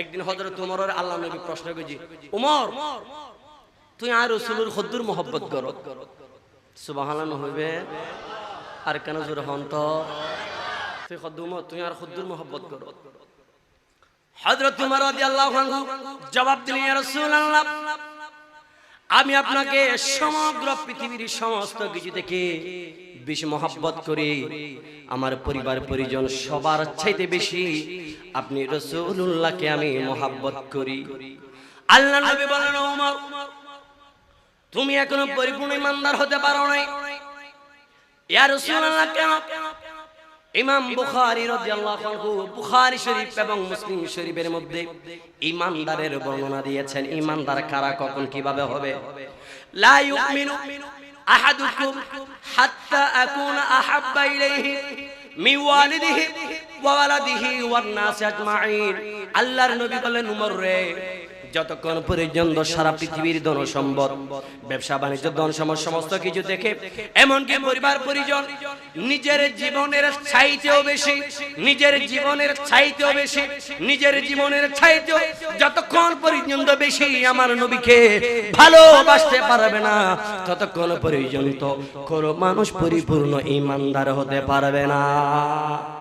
একদিন হযরত উমরের আল্লাহ নবী প্রশ্ন করেছি, উমর তুই আর রাসূলের কদ্দুর মোহব্বত করো? সুবহানাল্লাহ হইবে আর কেন জোরে হন তো, তুই কদ্দুর তুই আর কদ্দুর মোহব্বত করো? হযরত উমর রাদিয়াল্লাহু আনহু জবাব দিলেন, ইয়া রাসূলুল্লাহ, আমি আপনাকে সমগ্র পৃথিবীর সমস্ত কিছু থেকে বেশি মহব্বত করি, আমার পরিবার পরিজন সবার চাইতে বেশি আপনি রাসূলুল্লাহকে আমি মহব্বত করি। আল্লাহ নবী বলেন, ওমর তুমি এখনো পরিপূর্ণ ঈমানদার হতে পারো নাই। ইয়া রাসূলুল্লাহ কেন? ইমাম বুখারী রাদিয়াল্লাহু আনহু বুখারী শরীফ এবং মুসলিম শরীফের মধ্যে ঈমানদারের বর্ণনা দিয়েছেন। ঈমানদার কারা, কখন কিভাবে হবে? লা ইউমিনু আহাদুকুম হাত্তা আকুনা আহাব্বা ইলাইহি মিন ওয়ালিদিহি ওয়া ওয়ালাদিহি ওয়ান নাস আজমাইন। আল্লাহর নবী বলেন, উমর রে, যতক্ষণ পর্যন্ত সারা পৃথিবীর ধন সম্পদ, ব্যবসা বাণিজ্য, ধন সম্পদ সমস্ত কিছু দেখে, এমনকি পরিবার পরিজন, নিজের জীবনের চাইতেও বেশি, নিজের জীবনের চাইতেও বেশি, নিজের জীবনের চাইতেও যতক্ষণ পর্যন্ত বেশি আমার নবীকে ভালোবাসতে পারবে না, ততক্ষণ পর্যন্ত কোনো মানুষ পরিপূর্ণ ঈমানদার হতে পারবে না।